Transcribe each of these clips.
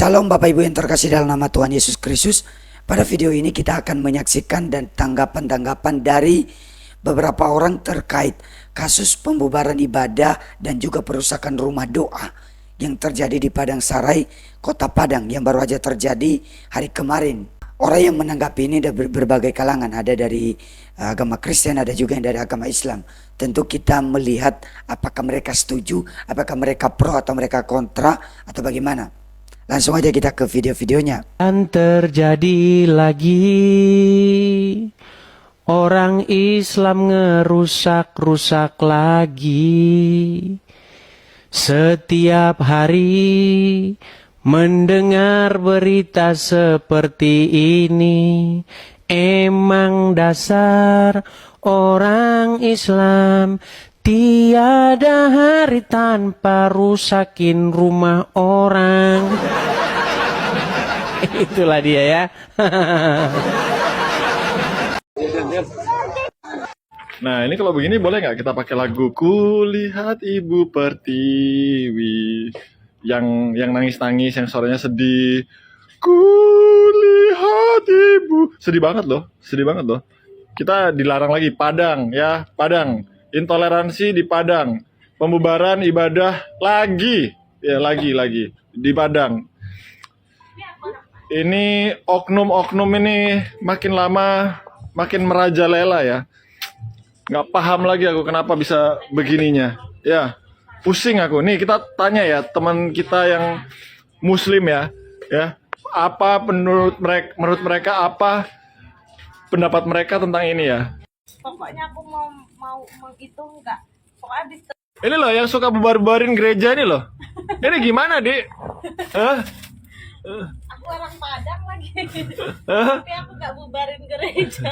Salam Bapak Ibu yang terkasih dalam nama Tuhan Yesus Kristus. Pada video ini kita akan menyaksikan dan tanggapan-tanggapan dari beberapa orang terkait kasus pembubaran ibadah dan juga perusakan rumah doa yang terjadi di Padang Sarai, Kota Padang, yang baru saja terjadi hari kemarin. Orang yang menanggapi ini dari berbagai kalangan, ada dari agama Kristen, ada juga yang dari agama Islam. Tentu kita melihat apakah mereka setuju, apakah mereka pro atau mereka kontra atau bagaimana. Langsung aja kita ke video-videonya. Dan terjadi lagi, orang Islam ngerusak-rusak lagi. Setiap hari mendengar berita seperti ini. Emang dasar orang Islam, tiada hari tanpa rusakin rumah orang. Itulah dia ya. Nah, ini kalau begini boleh nggak kita pakai lagu Kulihat Ibu Pertiwi yang nangis-nangis, yang suaranya sedih. Kulihat Ibu, sedih banget loh, sedih banget loh. Kita dilarang lagi Padang ya, Padang. Intoleransi di Padang, pembubaran ibadah lagi, ya lagi di Padang. Ini oknum-oknum ini makin lama makin merajalela ya. Nggak paham lagi aku kenapa bisa begininya. Ya, pusing aku. Nih kita tanya ya teman kita yang Muslim ya, apa menurut mereka apa pendapat mereka tentang ini ya? Pokoknya aku mau menghitung enggak. Pokoknya di Ini loh yang suka bubar-bubarin gereja ini loh. Ini gimana, Dik? aku orang Padang lagi. Tapi aku enggak bubarin gereja.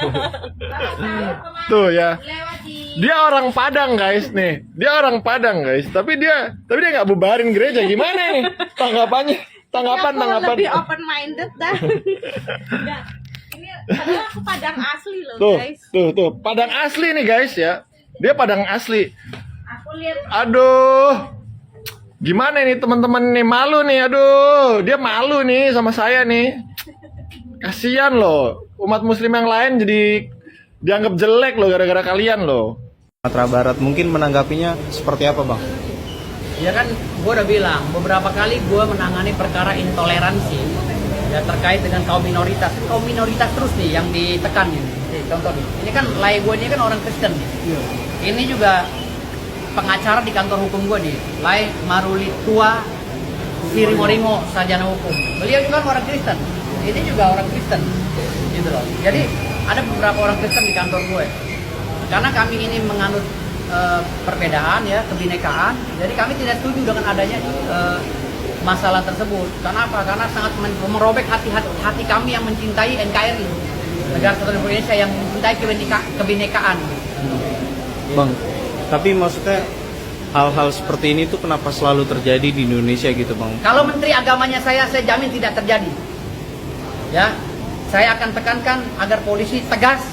Tuh ya. Lewat di Dia orang Padang, guys, nih. Dia orang Padang, guys. Tapi dia nggak bubarin gereja. Gimana nih? Tanggapan. Aku lebih open minded dah. Enggak. Ini padahal aku Padang asli loh, Tuh, guys. tuh. Padang asli nih, guys ya. Dia Padang asli. Aku lihat Aduh. Gimana nih teman-teman nih, malu nih. Aduh, dia malu nih sama saya nih. Kasihan loh. Umat muslim yang lain jadi dianggap jelek loh gara-gara kalian loh. Sumatera Barat mungkin menanggapinya seperti apa, Bang? Ya kan, gue udah bilang beberapa kali gue menangani perkara intoleransi ya terkait dengan kaum minoritas terus nih yang ditekan ini. Contoh nih, ini kan lai gue ini kan orang Kristen nih. Ini juga pengacara di kantor hukum gue nih, Lai Maruli Tua Sirimo sarjana hukum. Beliau juga orang Kristen. Ini juga orang Kristen, gitu loh. Jadi ada beberapa orang Kristen di kantor gue. Karena kami ini menganut perbedaan ya, kebinekaan. Jadi kami tidak setuju dengan adanya masalah tersebut. Karena apa? Karena sangat merobek hati kami yang mencintai NKRI, Negara Kesatuan Indonesia, yang mencintai kebinekaan. Bang, tapi maksudnya hal-hal seperti ini tuh kenapa selalu terjadi di Indonesia gitu, Bang? Kalau menteri agamanya saya jamin tidak terjadi. Ya, saya akan tekankan agar polisi tegas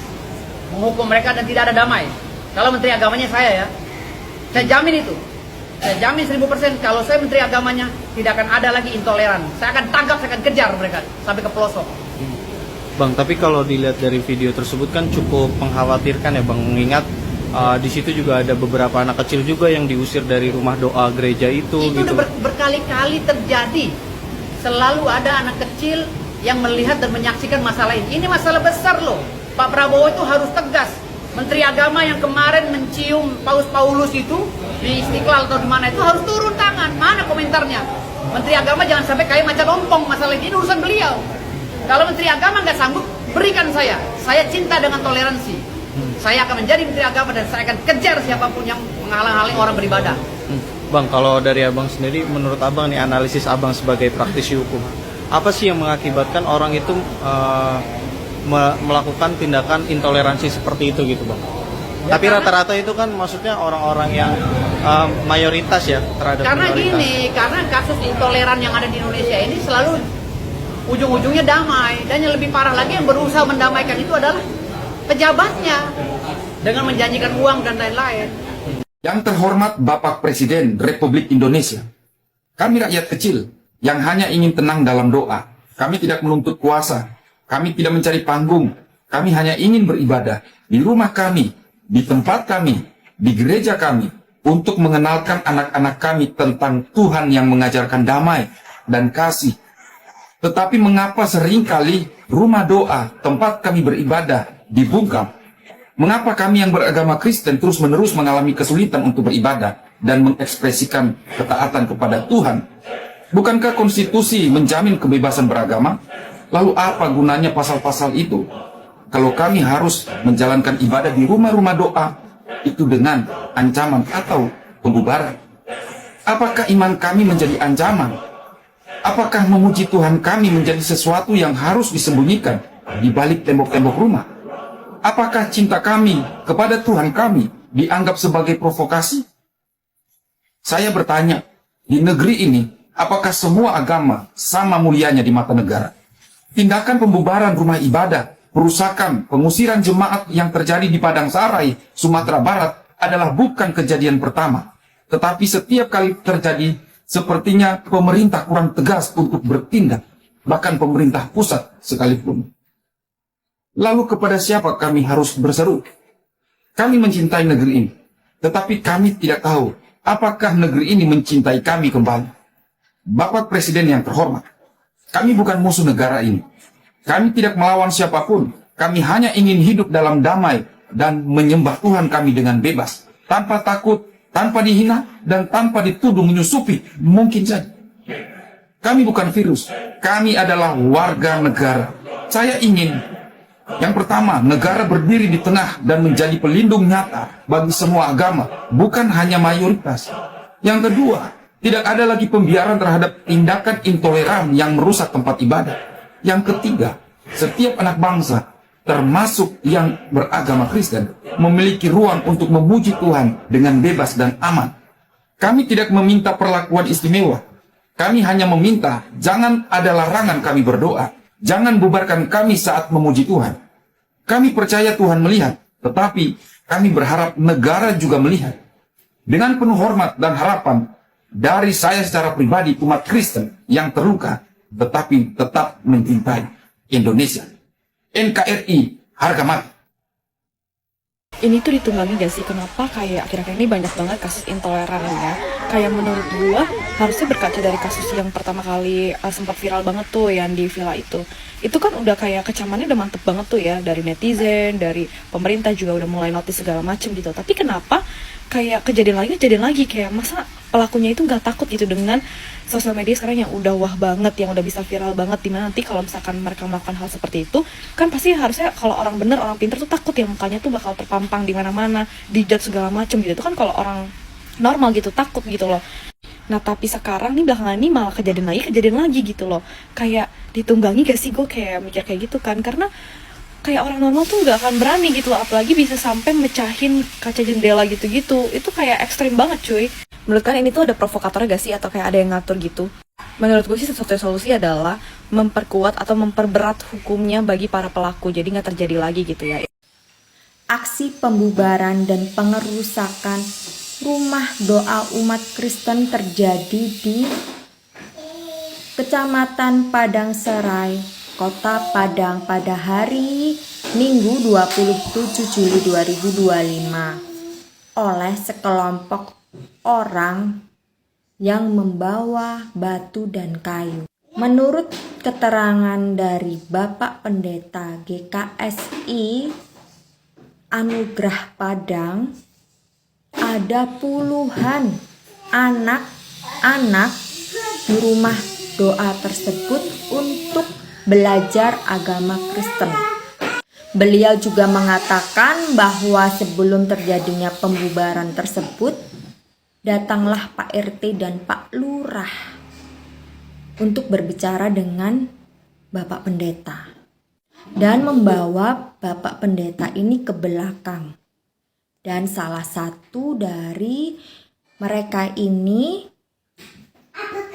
menghukum mereka dan tidak ada damai. Kalau menteri agamanya saya ya, saya jamin itu. Saya jamin 1000% kalau saya menteri agamanya tidak akan ada lagi intoleran. Saya akan tangkap, saya akan kejar mereka sampai ke pelosok. Bang, tapi kalau dilihat dari video tersebut kan cukup mengkhawatirkan ya, Bang. Mengingat di situ juga ada beberapa anak kecil juga yang diusir dari rumah doa gereja itu gitu. Udah berkali-kali terjadi. Selalu ada anak kecil yang melihat dan menyaksikan masalah ini. Ini masalah besar loh. Pak Prabowo itu harus tegas. Menteri Agama yang kemarin mencium Paus Paulus itu di Istiqlal atau di mana itu harus turun tangan. Mana komentarnya? Menteri Agama jangan sampai kayak macan ompong, masalah ini urusan beliau. Kalau Menteri Agama nggak sanggup, berikan saya. Saya cinta dengan toleransi. Saya akan menjadi Menteri Agama dan saya akan kejar siapapun yang menghalang-halangi orang beribadah. Bang, kalau dari Abang sendiri, menurut Abang nih, analisis Abang sebagai praktisi hukum, apa sih yang mengakibatkan orang itu melakukan tindakan intoleransi seperti itu gitu, Bang? Ya, tapi rata-rata itu kan maksudnya orang-orang yang mayoritas ya terhadap karena minoritas. gini, karena kasus intoleran yang ada di Indonesia ini selalu ujung-ujungnya damai. Dan yang lebih parah lagi, yang berusaha mendamaikan itu adalah pejabatnya dengan menjanjikan uang dan lain-lain. Yang terhormat Bapak Presiden Republik Indonesia, kami rakyat kecil yang hanya ingin tenang dalam doa. Kami tidak menuntut kuasa. Kami tidak mencari panggung. Kami hanya ingin beribadah di rumah kami, di tempat kami, di gereja kami, untuk mengenalkan anak-anak kami tentang Tuhan yang mengajarkan damai dan kasih. Tetapi mengapa seringkali rumah doa, tempat kami beribadah, dibungkam? Mengapa kami yang beragama Kristen terus-menerus mengalami kesulitan untuk beribadah dan mengekspresikan ketaatan kepada Tuhan? Bukankah konstitusi menjamin kebebasan beragama? Lalu apa gunanya pasal-pasal itu? Kalau kami harus menjalankan ibadah di rumah-rumah doa, itu dengan ancaman atau pembubaran. Apakah iman kami menjadi ancaman? Apakah memuji Tuhan kami menjadi sesuatu yang harus disembunyikan di balik tembok-tembok rumah? Apakah cinta kami kepada Tuhan kami dianggap sebagai provokasi? Saya bertanya, di negeri ini, apakah semua agama sama mulianya di mata negara? Tindakan pembubaran rumah ibadah, perusakan, pengusiran jemaat yang terjadi di Padang Sarai, Sumatera Barat adalah bukan kejadian pertama. Tetapi setiap kali terjadi, sepertinya pemerintah kurang tegas untuk bertindak, bahkan pemerintah pusat sekalipun. Lalu kepada siapa kami harus berseru? Kami mencintai negeri ini, tetapi kami tidak tahu apakah negeri ini mencintai kami kembali. Bapak Presiden yang terhormat, kami bukan musuh negara ini. Kami tidak melawan siapapun. Kami hanya ingin hidup dalam damai dan menyembah Tuhan kami dengan bebas, tanpa takut, tanpa dihina, dan tanpa dituduh menyusupi. Mungkin saja. Kami bukan virus. Kami adalah warga negara. Saya ingin, yang pertama, negara berdiri di tengah dan menjadi pelindung nyata bagi semua agama, bukan hanya mayoritas. Yang kedua, tidak ada lagi pembiaran terhadap tindakan intoleran yang merusak tempat ibadah. Yang ketiga, setiap anak bangsa, termasuk yang beragama Kristen, memiliki ruang untuk memuji Tuhan dengan bebas dan aman. Kami tidak meminta perlakuan istimewa. Kami hanya meminta, jangan ada larangan kami berdoa. Jangan bubarkan kami saat memuji Tuhan. Kami percaya Tuhan melihat, tetapi kami berharap negara juga melihat. Dengan penuh hormat dan harapan, dari saya secara pribadi umat Kristen yang terluka, tetapi tetap mencintai Indonesia. NKRI harga mati. Ini tuh ditunggangi gak sih kenapa kayak akhir-akhir ini banyak banget kasus intoleran ya. Kayak menurut gua harusnya berkaca dari kasus yang pertama kali sempat viral banget tuh yang di villa itu. Itu kan udah kayak kecamannya udah mantep banget tuh ya, dari netizen, dari pemerintah juga udah mulai notice segala macem gitu. Tapi kenapa kayak kejadian lagi kayak masa pelakunya itu nggak takut gitu dengan sosial media sekarang yang udah wah banget, yang udah bisa viral banget, dimana nanti kalau misalkan mereka melakukan hal seperti itu kan pasti harusnya kalau orang bener, orang pinter tuh takut ya mukanya tuh bakal terpampang di mana-mana, dijudge segala macem gitu. Itu kan kalau orang normal gitu takut gitu loh. Nah tapi sekarang nih belakangan ini malah kejadian lagi gitu loh. Kayak ditunggangi gak sih, gue kayak mikir kayak gitu kan, karena kayak orang normal tuh nggak akan berani gitu loh, apalagi bisa sampai mecahin kaca jendela gitu-gitu. Itu kayak ekstrim banget cuy. Menurut kalian ini tuh ada provokatornya gak sih, atau kayak ada yang ngatur gitu? Menurut gue sih satu solusi adalah memperkuat atau memperberat hukumnya bagi para pelaku, jadi nggak terjadi lagi gitu ya. Aksi pembubaran dan pengerusakan rumah doa umat Kristen terjadi di Kecamatan Padang Serai, Kota Padang pada hari Minggu 27 Juli 2025 oleh sekelompok orang yang membawa batu dan kayu. Menurut keterangan dari Bapak Pendeta GKSI Anugerah Padang, ada puluhan anak-anak di rumah doa tersebut untuk belajar agama Kristen. Beliau juga mengatakan bahwa sebelum terjadinya pembubaran tersebut, datanglah Pak RT dan Pak Lurah untuk berbicara dengan Bapak Pendeta dan membawa Bapak Pendeta ini ke belakang. Dan salah satu dari mereka ini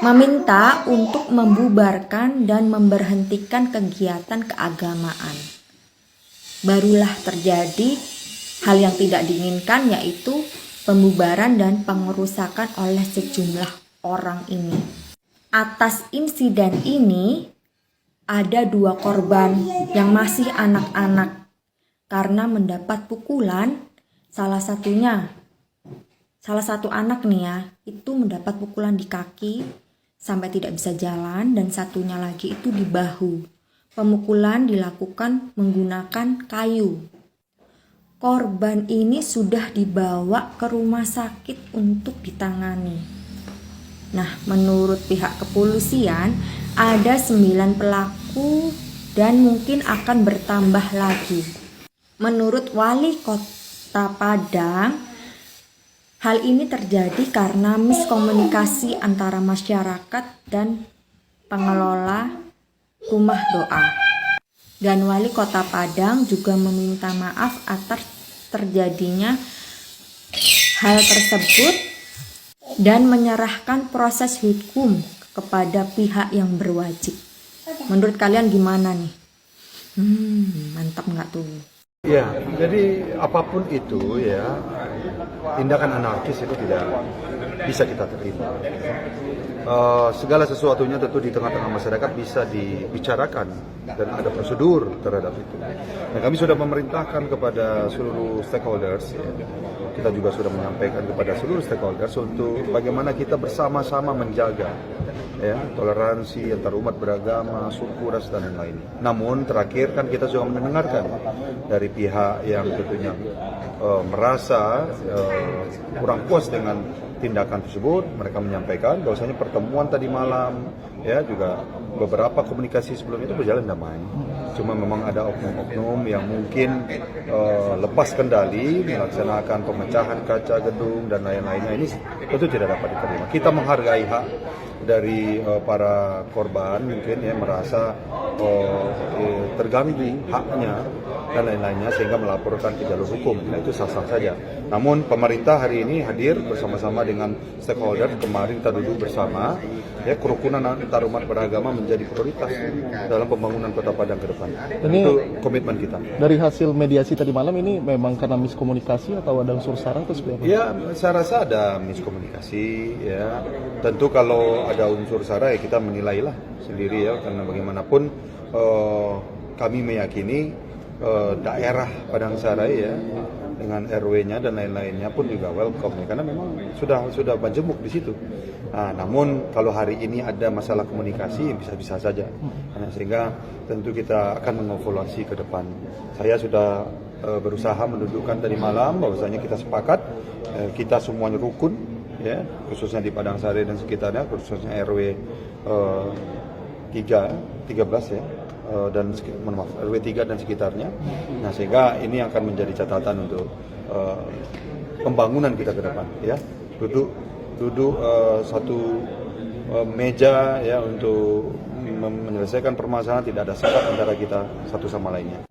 meminta untuk membubarkan dan memberhentikan kegiatan keagamaan. Barulah terjadi hal yang tidak diinginkan, yaitu pembubaran dan pengerusakan oleh sejumlah orang ini. Atas insiden ini, ada 2 korban yang masih anak-anak karena mendapat pukulan. Salah satu anak nih ya, itu mendapat pukulan di kaki sampai tidak bisa jalan, dan satunya lagi itu di bahu. Pemukulan dilakukan menggunakan kayu. Korban ini sudah dibawa ke rumah sakit untuk ditangani. Nah, menurut pihak kepolisian, ada 9 pelaku dan mungkin akan bertambah lagi. Menurut Wali Kota Padang, hal ini terjadi karena miskomunikasi antara masyarakat dan pengelola rumah doa. Dan Wali Kota Padang juga meminta maaf atas terjadinya hal tersebut dan menyerahkan proses hukum kepada pihak yang berwajib. Menurut kalian gimana nih? Mantap nggak tuh? Ya, jadi apapun itu ya, tindakan anarkis itu tidak bisa kita terima. Segala sesuatunya tentu di tengah-tengah masyarakat bisa dibicarakan dan ada prosedur terhadap itu. Nah, kami sudah memerintahkan kepada seluruh stakeholders, ya, kita juga sudah menyampaikan kepada seluruh stakeholders untuk bagaimana kita bersama-sama menjaga ya toleransi antar umat beragama, suku, ras dan lain-lain. Namun terakhir kan kita juga mendengarkan dari pihak yang tentunya merasa kurang puas dengan tindakan tersebut. Mereka menyampaikan bahwasanya pertemuan tadi malam ya juga beberapa komunikasi sebelum itu berjalan damai. Cuma memang ada oknum-oknum yang mungkin lepas kendali melaksanakan pemecahan kaca gedung dan lain-lainnya. Ini tentu tidak dapat diterima. Kita menghargai hak dari para korban mungkin ya merasa terganggu haknya dan lain-lainnya sehingga melaporkan ke jalur hukum. Nah, itu sah-sah saja. Namun pemerintah hari ini hadir bersama-sama dengan stakeholder. Kemarin kita duduk bersama ya, kerukunan antar umat beragama menjadi prioritas dalam pembangunan Kota Padang ke depan. Ini itu komitmen kita. Dari hasil mediasi tadi malam ini memang karena miskomunikasi atau ada unsur sara atau seperti apa? Ya, saya rasa ada miskomunikasi ya. Tentu kalau ada unsur sara ya kita menilailah sendiri ya, karena bagaimanapun kami meyakini daerah Padang Sarai ya dengan RW-nya dan lain-lainnya pun juga welcome ya, karena memang sudah majemuk di situ. Nah, namun kalau hari ini ada masalah komunikasi bisa-bisa saja. Nah, sehingga tentu kita akan mengevaluasi ke depan. Saya sudah berusaha mendudukkan tadi malam bahwasanya kita sepakat kita semuanya rukun ya, khususnya di Padang Sarai dan sekitarnya, khususnya RW 13 ya. Dan RW 3 dan sekitarnya. Nah, sehingga ini akan menjadi catatan untuk pembangunan kita ke depan ya. Duduk satu meja ya untuk menyelesaikan permasalahan, tidak ada sekat antara kita satu sama lainnya.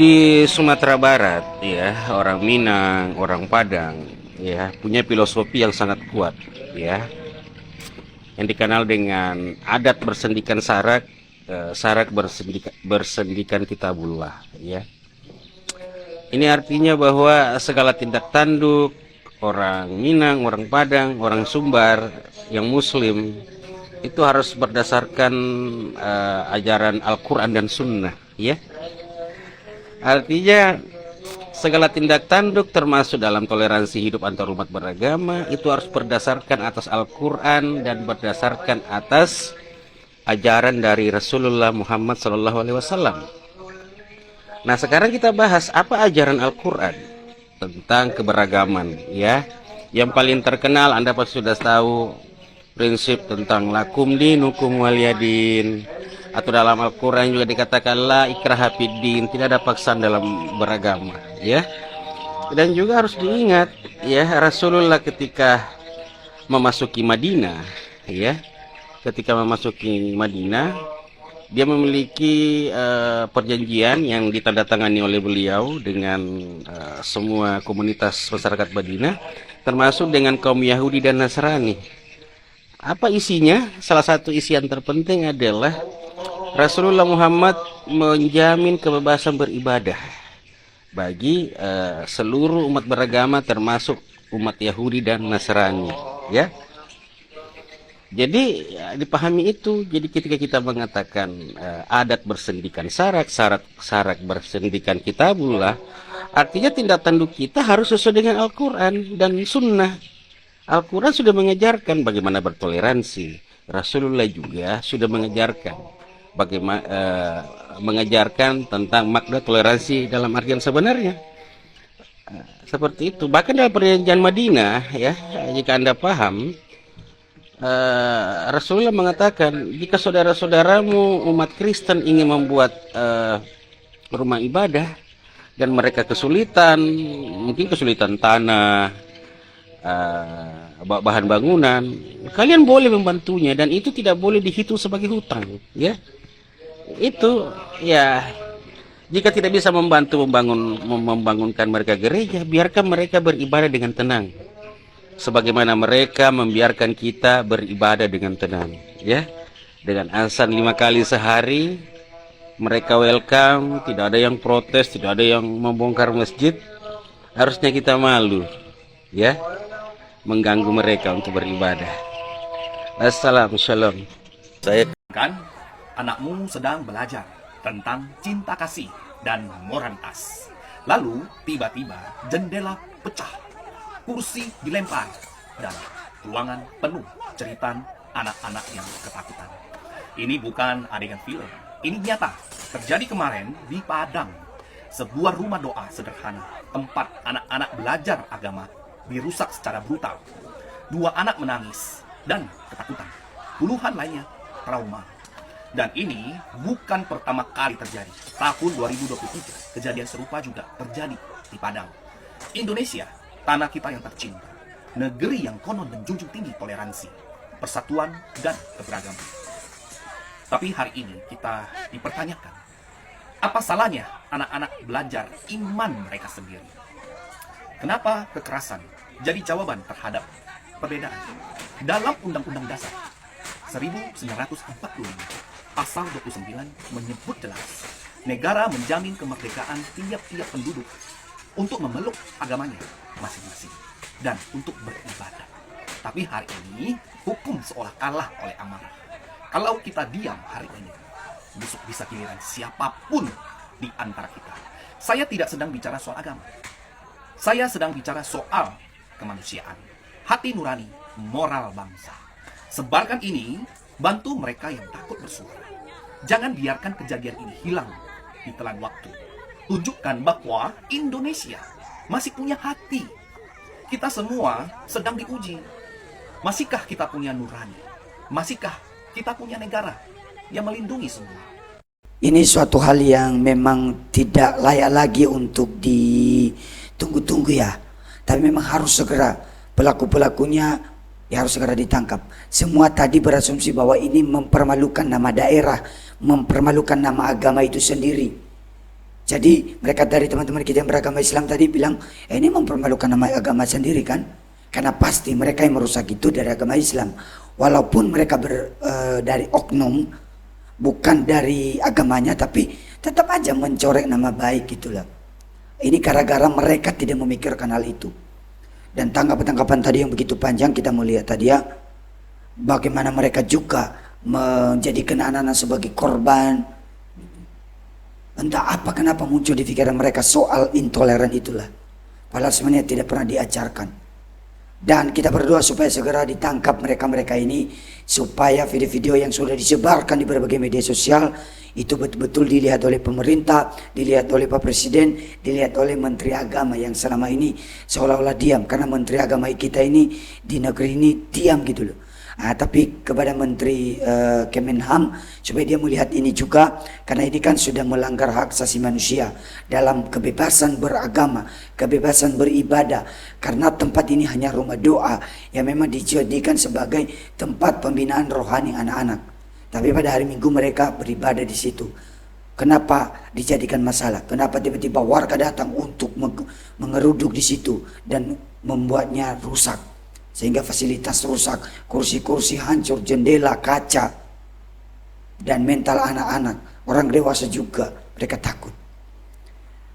Di Sumatera Barat ya, orang Minang, orang Padang ya punya filosofi yang sangat kuat ya, yang dikenal dengan adat bersendikan sarak, sarak bersendikan kitabullah ya. Ini artinya bahwa segala tindak tanduk orang Minang, orang Padang, orang Sumbar yang muslim itu harus berdasarkan ajaran Al-Quran dan Sunnah ya. Artinya segala tindak tanduk termasuk dalam toleransi hidup antar umat beragama itu harus berdasarkan atas Al-Quran dan berdasarkan atas ajaran dari Rasulullah Muhammad SAW. Nah, sekarang kita bahas apa ajaran Al-Quran tentang keberagaman ya. Yang paling terkenal Anda pasti sudah tahu prinsip tentang lakum dinukum waliyadin, atau dalam Al-Quran juga dikatakan la ikraha fiddin, tidak ada paksaan dalam beragama ya. Dan juga harus diingat ya, Rasulullah ketika memasuki Madinah ya, dia memiliki perjanjian yang ditandatangani oleh beliau dengan semua komunitas masyarakat Madinah, termasuk dengan kaum Yahudi dan Nasrani. Apa isinya? Salah satu isi yang terpenting adalah Rasulullah Muhammad menjamin kebebasan beribadah bagi seluruh umat beragama termasuk umat Yahudi dan Nasrani ya. Jadi ya, dipahami itu. Jadi ketika kita mengatakan adat bersendikan sarak, sarak bersendikan kitabullah, artinya tindak tanduk kita harus sesuai dengan Al-Quran dan Sunnah. Al-Quran sudah mengajarkan bagaimana bertoleransi. Rasulullah juga sudah mengajarkan bagaimana mengajarkan tentang makna toleransi dalam artian sebenarnya. Seperti itu. Bahkan dalam perjanjian Madinah, ya, jika Anda paham, Rasulullah mengatakan, jika saudara-saudaramu umat Kristen ingin membuat rumah ibadah dan mereka kesulitan, mungkin kesulitan tanah, bahan bangunan, kalian boleh membantunya dan itu tidak boleh dihitung sebagai hutang, ya. Itu ya, jika tidak bisa membangunkan mereka gereja, biarkan mereka beribadah dengan tenang. Sebagaimana mereka membiarkan kita beribadah dengan tenang, ya, dengan azan 5 kali sehari, mereka welcome, tidak ada yang protes, tidak ada yang membongkar masjid. Harusnya kita malu, ya, mengganggu mereka untuk beribadah. Assalamualaikum, shalom. Saya kan anakmu sedang belajar tentang cinta kasih dan moralitas. Lalu tiba-tiba jendela pecah, kursi dilempar, dan ruangan penuh jeritan anak-anak yang ketakutan. Ini bukan adegan film, ini nyata. Terjadi kemarin di Padang. Sebuah rumah doa sederhana, tempat anak-anak belajar agama, dirusak secara brutal. 2 anak menangis dan ketakutan. Puluhan lainnya trauma. Dan ini bukan pertama kali terjadi. Tahun 2023, kejadian serupa juga terjadi di Padang. Indonesia, tanah kita yang tercinta, negeri yang konon menjunjung tinggi toleransi, persatuan, dan keberagaman. Tapi hari ini kita dipertanyakan, apa salahnya anak-anak belajar iman mereka sendiri? Kenapa kekerasan jadi jawaban terhadap perbedaan? Dalam Undang-Undang Dasar 1945, pasal 29 menyebut jelas, negara menjamin kemerdekaan tiap-tiap penduduk untuk memeluk agamanya masing-masing dan untuk beribadah. Tapi hari ini hukum seolah kalah oleh amarah. Kalau kita diam hari ini, besok bisa giliran siapapun di antara kita. Saya tidak sedang bicara soal agama. Saya sedang bicara soal kemanusiaan, hati nurani, moral bangsa. Sebarkan ini, bantu mereka yang takut bersuara. Jangan biarkan kejadian ini hilang di telan waktu. Tunjukkan bahwa Indonesia masih punya hati. Kita semua sedang diuji. Masihkah kita punya nurani? Masihkah kita punya negara yang melindungi semua? Ini suatu hal yang memang tidak layak lagi untuk ditunggu-tunggu, ya. Tapi memang harus segera, pelaku-pelakunya ya harus segera ditangkap. Semua tadi berasumsi bahwa ini mempermalukan nama daerah, mempermalukan nama agama itu sendiri. Jadi mereka dari teman-teman kita yang beragama Islam tadi bilang, ini mempermalukan nama agama sendiri kan? Karena pasti mereka yang merusak itu dari agama Islam. Walaupun mereka dari oknum, bukan dari agamanya, tapi tetap aja mencoreng nama baik gitulah. Ini gara-gara mereka tidak memikirkan hal itu. Dan tanggapan-tanggapan tadi yang begitu panjang kita melihat tadi ya, bagaimana mereka juga menjadikan anak-anak sebagai korban. Entah apa kenapa muncul di pikiran mereka soal intoleran itulah. Padahal sebenarnya tidak pernah diajarkan. Dan kita berdoa supaya segera ditangkap mereka-mereka ini, supaya video-video yang sudah disebarkan di berbagai media sosial itu betul-betul dilihat oleh pemerintah, dilihat oleh Pak Presiden, dilihat oleh Menteri Agama yang selama ini seolah-olah diam. Karena Menteri Agama kita ini di negeri ini diam gitu loh. Tapi kepada Menteri Kemenham supaya dia melihat ini juga, karena ini kan sudah melanggar hak asasi manusia dalam kebebasan beragama, kebebasan beribadah. Karena tempat ini hanya rumah doa yang memang dijadikan sebagai tempat pembinaan rohani anak-anak. Tapi pada hari Minggu mereka beribadah di situ. Kenapa dijadikan masalah? Kenapa tiba-tiba warga datang untuk mengeruduk di situ dan membuatnya rusak? Sehingga fasilitas rusak, kursi-kursi hancur, jendela, kaca, dan mental anak-anak, orang dewasa juga, mereka takut.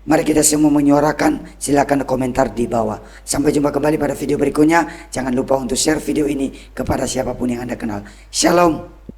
Mari kita semua menyuarakan, silakan komentar di bawah. Sampai jumpa kembali pada video berikutnya. Jangan lupa untuk share video ini kepada siapapun yang Anda kenal. Shalom.